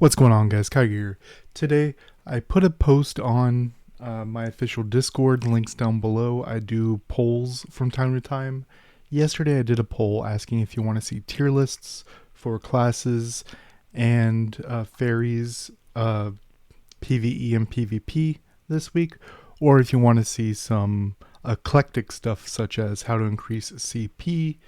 What's going on, guys? Kai here. Today, I put a post on my official Discord, links down below. I do polls from time to time. Yesterday, I did a poll asking if you want to see tier lists for classes and fairies, PvE and PvP this week, or if you want to see some eclectic stuff such as how to increase CP,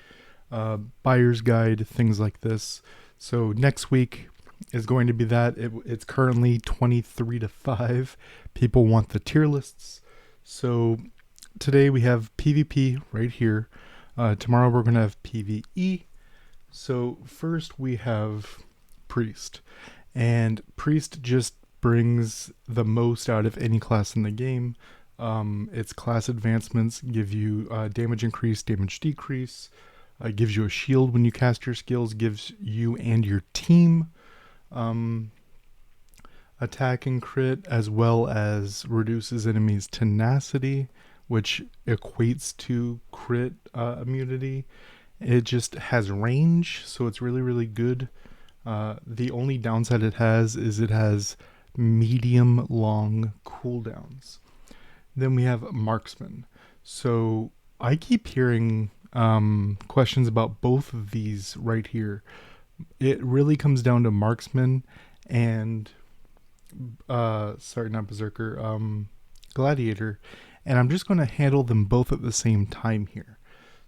buyer's guide, things like this. So next week is going to be that. It's currently 23 to 5. People want the tier lists. So today we have PvP right here. Tomorrow we're going to have PvE. So first we have Priest. And Priest just brings the most out of any class in the game. Its class advancements give you damage increase, damage decrease. Gives you a shield when you cast your skills. Gives you and your team attack and crit, as well as reduces enemies' tenacity, which equates to crit immunity. It just has range, so it's really, really good. The only downside it has is it has medium long cooldowns. Then we have Marksman. So I keep hearing questions about both of these right here. It really comes down to Marksman and sorry, not Berserker, Gladiator, and I'm just going to handle them both at the same time here.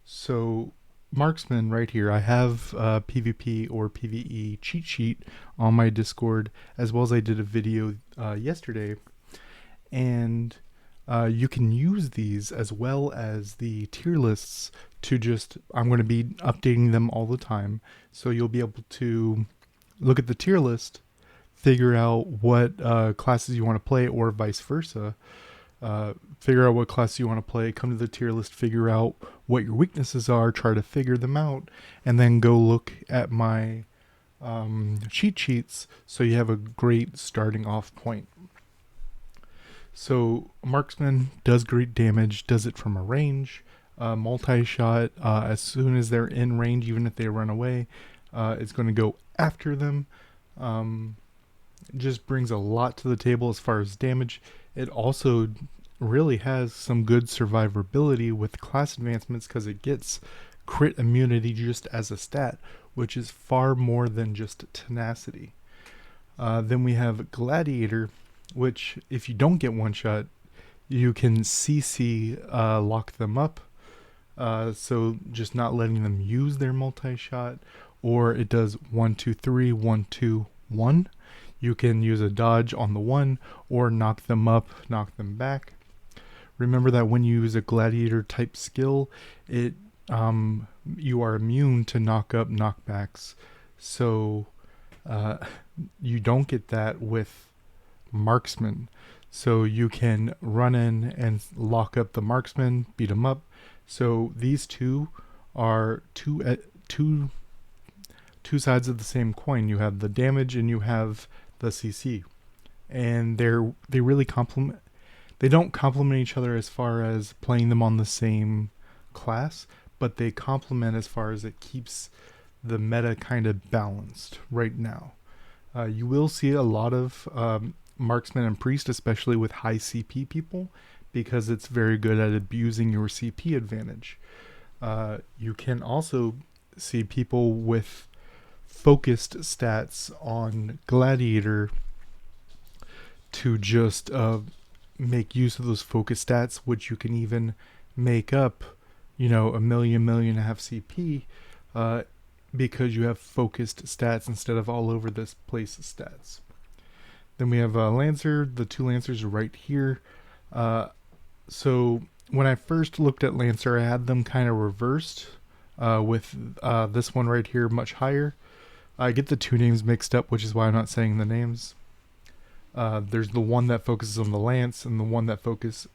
So Marksman right here, I have PvP or PvE cheat sheet on my Discord, as well as I did a video yesterday, and you can use these as well as the tier lists to just, I'm going to be updating them all the time. So you'll be able to look at the tier list, figure out what classes you want to play, or vice versa. Figure out what classes you want to play, come to the tier list, figure out what your weaknesses are, try to figure them out, and then go look at my cheat sheets so you have a great starting off point. So Marksman does great damage, does it from a range, multi-shot, as soon as they're in range, even if they run away, it's going to go after them. Just brings a lot to the table as far as damage. It also really has some good survivability with class advancements because it gets crit immunity just as a stat, which is far more than just tenacity. Then we have Gladiator, which if you don't get one shot, you can CC lock them up. So just not letting them use their multi-shot, or it does 1, 2, 3, 1, 2, 1. You can use a dodge on the 1 or knock them up, knock them back. Remember that when you use a Gladiator type skill, it you are immune to knock up knockbacks. So you don't get that with Marksman. So you can run in and lock up the Marksman, beat them up. So these two are two sides of the same coin. You have the damage and you have the CC, and they really complement. They don't complement each other as far as playing them on the same class, but they complement as far as it keeps the meta kind of balanced right now. You will see a lot of Marksman and Priest, especially with high CP people, because it's very good at abusing your CP advantage. You can also see people with focused stats on Gladiator to just make use of those focus stats, which you can even make up, a million and a half CP, because you have focused stats instead of all over this place stats. Then we have Lancer. The two Lancers are right here. So when I first looked at Lancer, I had them kind of reversed, with this one right here much higher. I get the two names mixed up, which is why I'm not saying the names. There's the one that focuses on the lance, and the one that focuses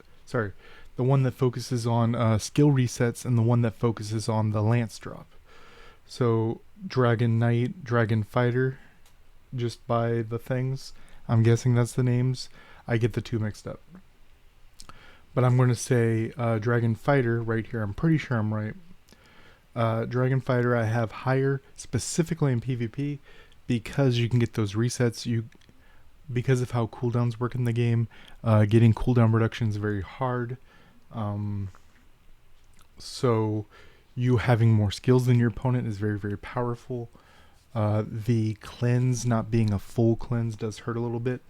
on skill resets, and the one that focuses on the lance drop. So Dragon Knight, Dragon Fighter, just by the things, I'm guessing that's the names. I get the two mixed up. But I'm going to say Dragon Fighter right here. I'm pretty sure I'm right. Dragon Fighter I have higher specifically in PvP because you can get those resets, because of how cooldowns work in the game, getting cooldown reduction is very hard. So you having more skills than your opponent is very, very powerful. The cleanse not being a full cleanse does hurt a little bit,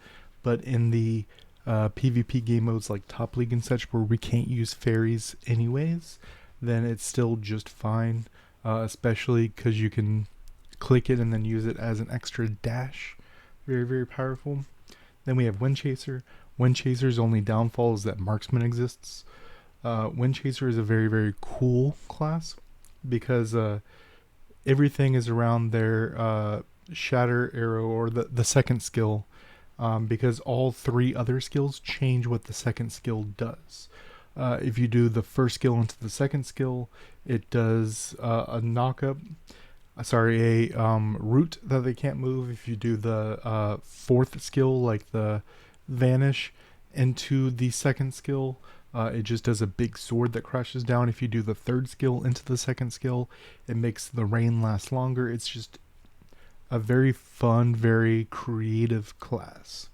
but in the PvP game modes like Top League and such, where we can't use fairies anyways, then it's still just fine, especially because you can click it and then use it as an extra dash. Very, very powerful. Then we have Wind Chaser. Wind Chaser's only downfall is that Marksman exists. Wind Chaser is a very, very cool class because everything is around their Shatter Arrow, or the second skill, because all 3 other skills change what the second skill does. If you do the first skill into the second skill, it does a knockup. A root that they can't move. If you do the 4th skill, like the Vanish, into the second skill, it just does a big sword that crashes down. If you do the 3rd skill into the second skill, it makes the rain last longer. It's just a very fun, very creative class.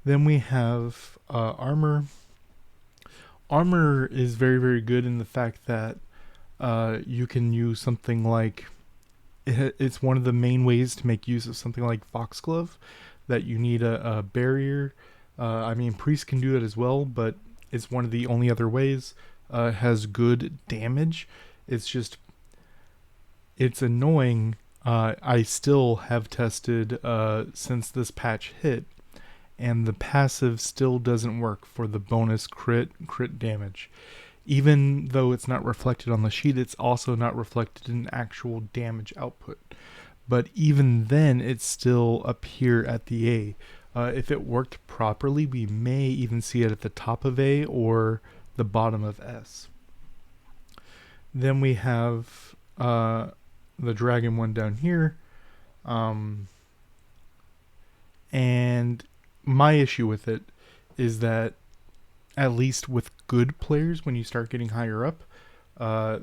Then we have Armor. Armor is very, very good in the fact that you can use something like... It's one of the main ways to make use of something like Foxglove, that you need a barrier. Priest can do it as well, but it's one of the only other ways. It has good damage. It's annoying. I still have tested since this patch hit, and the passive still doesn't work for the bonus crit damage. Even though it's not reflected on the sheet, it's also not reflected in actual damage output. But even then, it's still up here at the A. If it worked properly, we may even see it at the top of A or the bottom of S. Then we have the dragon one down here. And my issue with it is that, at least with good players, when you start getting higher up, I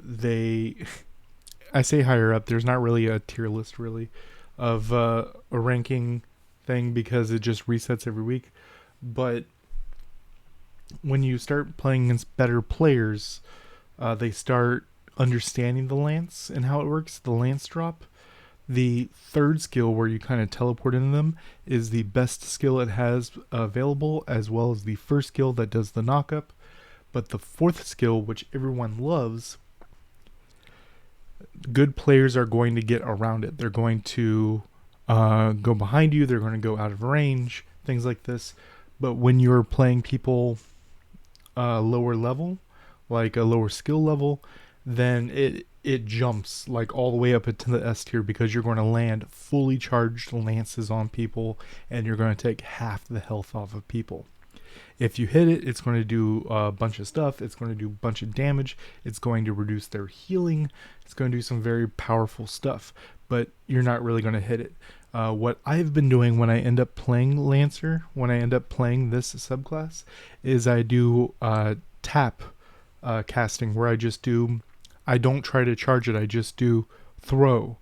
say higher up, there's not really a tier list really of a ranking thing because it just resets every week. But when you start playing against better players, they start understanding the lance and how it works. The lance drop, the 3rd skill where you kind of teleport into them, is the best skill it has available, as well as the 1st skill that does the knockup. But the 4th skill, which everyone loves, good players are going to get around it. They're going to go behind you. They're going to go out of range, things like this. But when you're playing people lower level, like a lower skill level, then it jumps like all the way up into the S tier, because you're going to land fully charged lances on people and you're going to take half the health off of people. If you hit it, it's going to do a bunch of stuff. It's going to do a bunch of damage. It's going to reduce their healing. It's going to do some very powerful stuff, but you're not really going to hit it. What I've been doing when I end up playing Lancer, when I end up playing this subclass, is I do tap casting, where I don't try to charge it. I just do throw,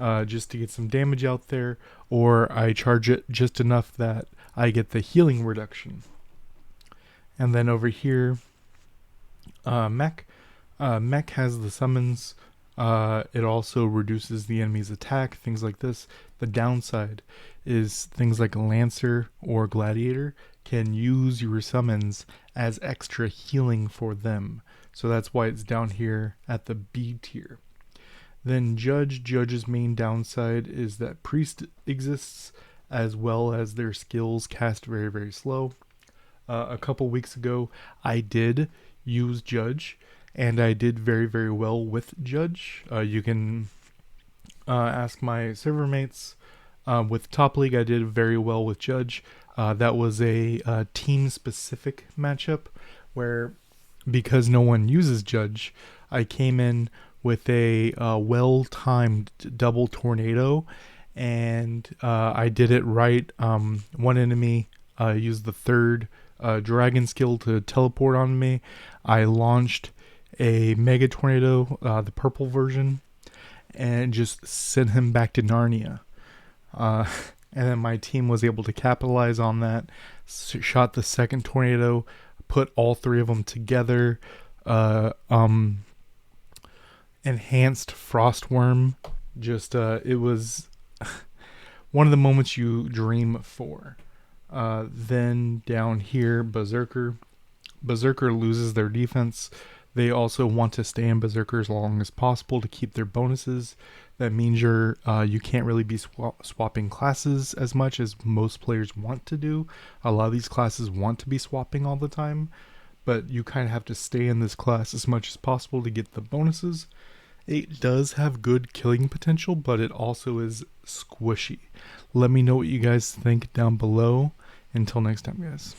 just to get some damage out there, or I charge it just enough that I get the healing reduction. And then over here, Mech. Mech has the summons. It also reduces the enemy's attack, things like this. The downside is things like Lancer or Gladiator can use your summons as extra healing for them. So that's why it's down here at the B tier. Then Judge's main downside is that Priest exists, as well as their skills cast very, very slow. A couple weeks ago, I did use Judge, and I did very, very well with Judge. You can ask my server mates. With Top League, I did very well with Judge. That was a team-specific matchup where, because no one uses Judge, I came in with a well-timed double tornado, and I did it right. One enemy used the 3rd dragon skill to teleport on me. I launched a mega tornado, the purple version, and just sent him back to Narnia. Uh, and then my team was able to capitalize on that. Shot the second tornado, put all three of them together. Uh, um, Enhanced frostworm. Just it was one of the moments you dream for. Then down here, Berserker. Berserker loses their defense. They also want to stay in Berserker as long as possible to keep their bonuses. That means you can't really be swapping classes as much as most players want to do. A lot of these classes want to be swapping all the time, but you kind of have to stay in this class as much as possible to get the bonuses. It does have good killing potential, but it also is squishy. Let me know what you guys think down below. Until next time, guys.